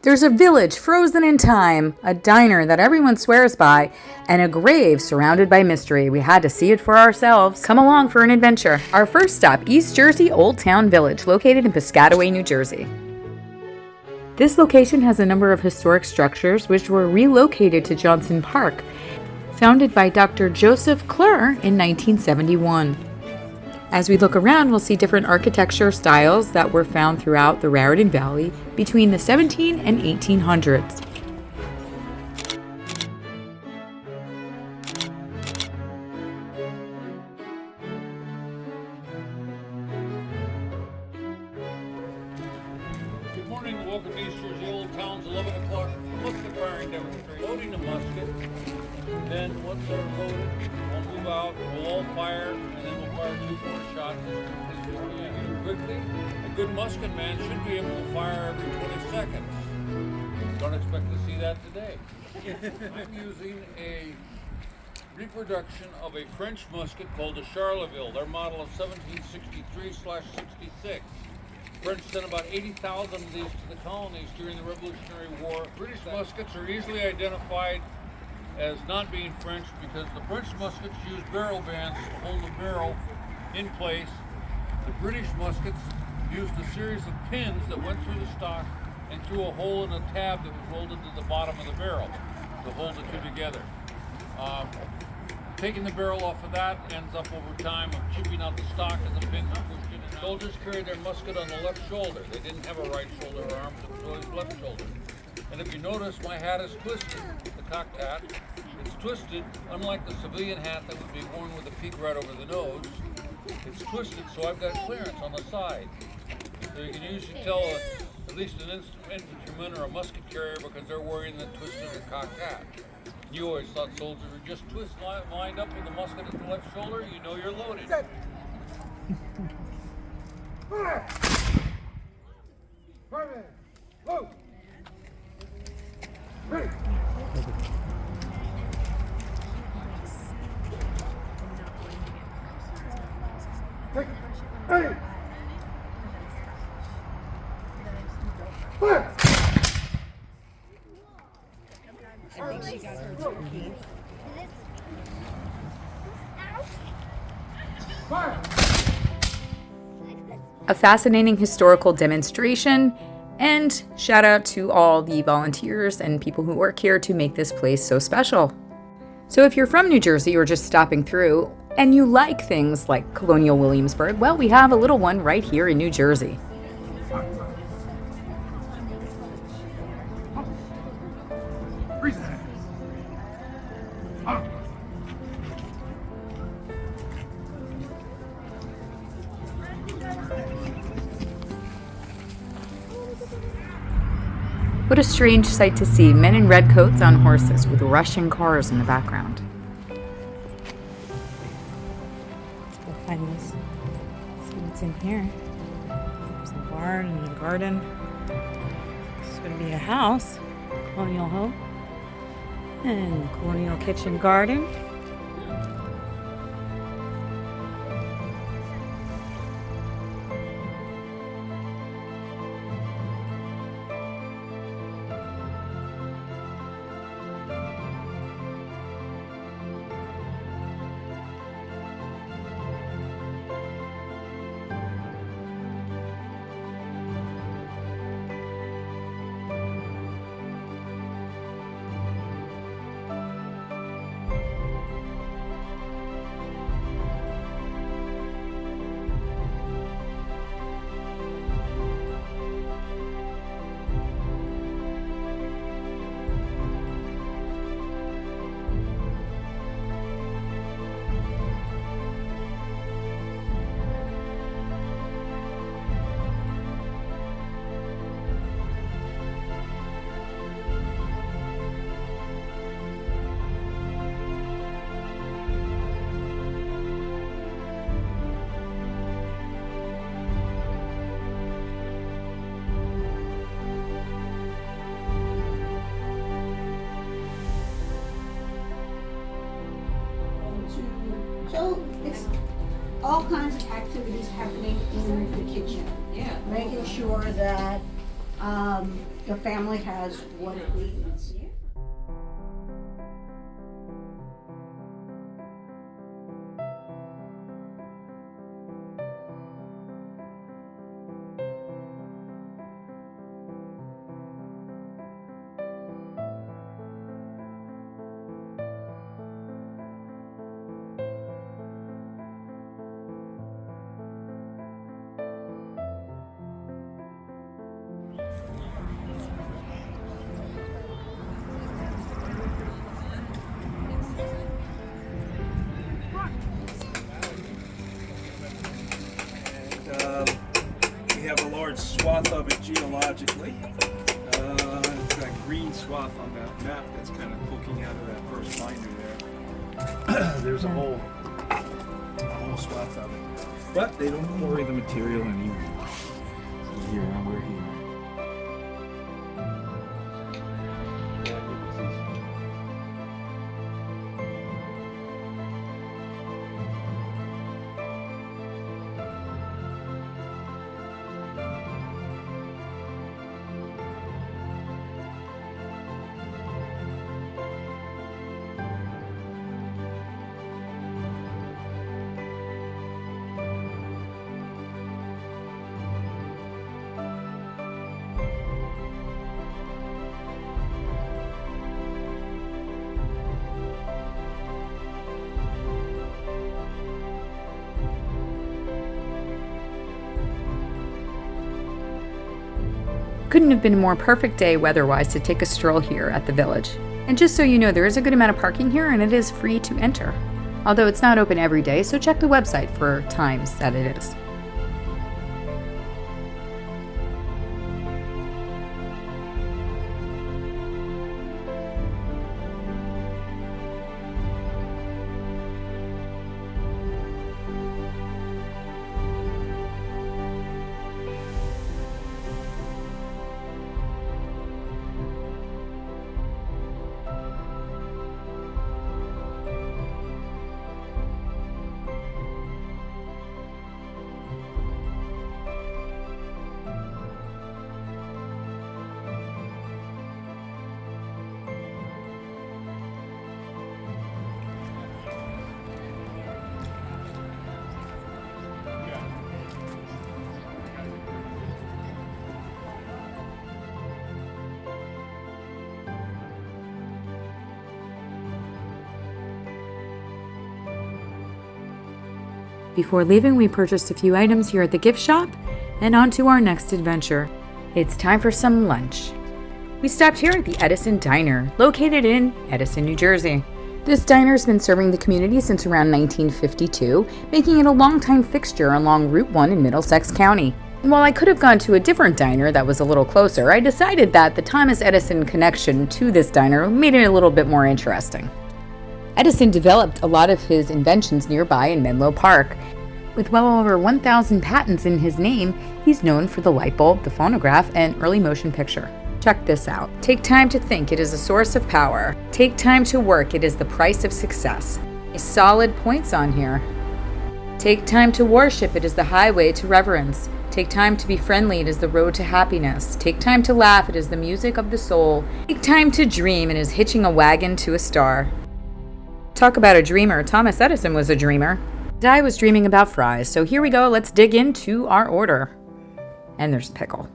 There's a village frozen in time, a diner that everyone swears by, and a grave surrounded by mystery. We had to see it for ourselves. Come along for an adventure. Our first stop, East Jersey Old Town Village, located in Piscataway, New Jersey. This location has a number of historic structures which were relocated to Johnson Park, founded by Dr. Joseph Clure in 1971. As we look around, we'll see different architecture styles that were found throughout the Raritan Valley between the 17 and 1800s. Good morning, welcome to East Jersey Old Town's 11 o'clock musket firing demonstration. Loading the musket, then once they're loaded, we'll move out, we'll all fire, and then we'll fire 2 more shots as quickly as we can. Quickly, a good musket man should be able to fire every 20 seconds. Don't expect to see that today. I'm using a reproduction of a French musket called a Charleville. Their model is 1763/66. French sent about 80,000 of these to the colonies during the Revolutionary War. British muskets are easily identified as not being French because the French muskets used barrel bands to hold the barrel in place. The British muskets used a series of pins that went through the stock and through a hole in a tab that was rolled into the bottom of the barrel to hold the two together. Taking the barrel off of that ends up over time of chipping out the stock as the pins are pushed in and out. Soldiers carried their musket on the left shoulder. They didn't have a right shoulder or arms, it was always left shoulder. And if you notice, my hat is twisted, the cocked hat. It's twisted, unlike the civilian hat that would be worn with a peak right over the nose. It's twisted, so I've got clearance on the side. So you can usually tell at least an infantryman or a musket carrier because they're wearing the twisted or cocked hat. You always thought soldiers were just lined up with the musket at the left shoulder, you know you're loaded. Fire! Fire! Load! Ready! Take it! Ready! Fire! Fire! A fascinating historical demonstration, and shout out to all the volunteers and people who work here to make this place so special. So if you're from New Jersey or just stopping through and you like things like colonial Williamsburg, well, we have a little one right here in New Jersey. What a strange sight to see, men in red coats on horses with rushing cars in the background. Let's go find this. See what's in here. There's a barn and a garden. This is going to be a house, colonial home, and colonial kitchen garden. So it's all kinds of activities happening in the kitchen. Yeah. Making sure that The family has what it needs. We have a large swath of it geologically. That green swath on that map that's kind of poking out of that first binder there. There's a whole swath of it. But they don't quarry the material anymore. So here, and we're here. Couldn't have been a more perfect day weather-wise to take a stroll here at the village. And just so you know, there is a good amount of parking here and it is free to enter. Although it's not open every day, so check the website for times that it is. Before leaving, we purchased a few items here at the gift shop and on to our next adventure. It's time for some lunch. We stopped here at the Edison Diner, located in Edison, New Jersey. This diner's been serving the community since around 1952, making it a longtime fixture along Route 1 in Middlesex County. And while I could have gone to a different diner that was a little closer, I decided that the Thomas Edison connection to this diner made it a little bit more interesting. Edison developed a lot of his inventions nearby in Menlo Park. With well over 1,000 patents in his name, he's known for the light bulb, the phonograph, and early motion picture. Check this out. Take time to think, it is a source of power. Take time to work, it is the price of success. Solid points on here. Take time to worship, it is the highway to reverence. Take time to be friendly, it is the road to happiness. Take time to laugh, it is the music of the soul. Take time to dream, it is hitching a wagon to a star. Talk about a dreamer. Thomas Edison was a dreamer. I was dreaming about fries, so here we go. Let's dig into our order. And there's pickle.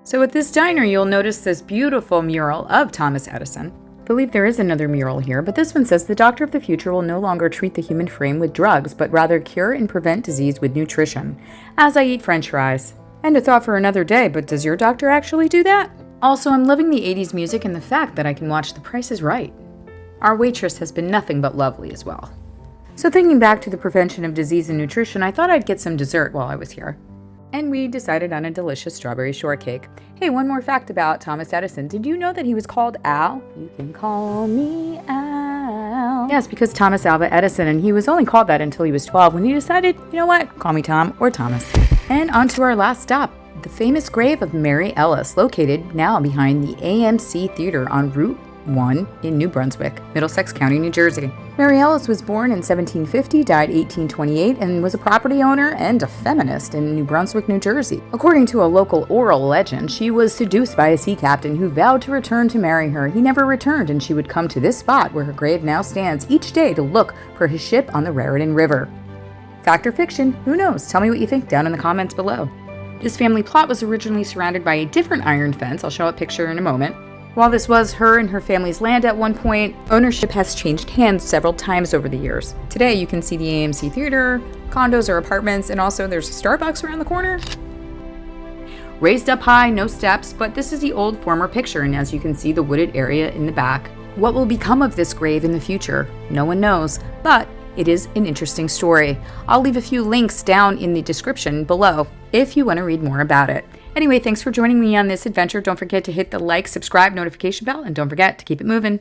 So at this diner, you'll notice this beautiful mural of Thomas Edison. I believe there is another mural here, but this one says the doctor of the future will no longer treat the human frame with drugs, but rather cure and prevent disease with nutrition, as I eat French fries. And a thought for another day, but does your doctor actually do that? Also, I'm loving the 80s music and the fact that I can watch The Price is Right. Our waitress has been nothing but lovely as well. So thinking back to the prevention of disease and nutrition, I thought I'd get some dessert while I was here. And we decided on a delicious strawberry shortcake. Hey, one more fact about Thomas Edison. Did you know that he was called Al? You can call me Al. Yes, because Thomas Alva Edison, and he was only called that until he was 12 when he decided, you know what, call me Tom or Thomas. And on to our last stop, the famous grave of Mary Ellis, located now behind the AMC Theater on Route one in New Brunswick, Middlesex County, New Jersey. Mary Ellis was born in 1750, died 1828, and was a property owner and a feminist in New Brunswick, New Jersey. According to a local oral legend, she was seduced by a sea captain who vowed to return to marry her. He never returned, and she would come to this spot where her grave now stands each day to look for his ship on the Raritan River. Fact or fiction? Who knows? Tell me what you think down in the comments below. This family plot was originally surrounded by a different iron fence. I'll show a picture in a moment. While this was her and her family's land at one point, ownership has changed hands several times over the years. Today you can see the AMC Theater, condos or apartments, and also there's a Starbucks around the corner. Raised up high, no steps, but this is the old former picture, and as you can see, the wooded area in the back. What will become of this grave in the future? No one knows, but it is an interesting story. I'll leave a few links down in the description below if you want to read more about it. Anyway, thanks for joining me on this adventure. Don't forget to hit the like, subscribe, notification bell, and don't forget to keep it moving.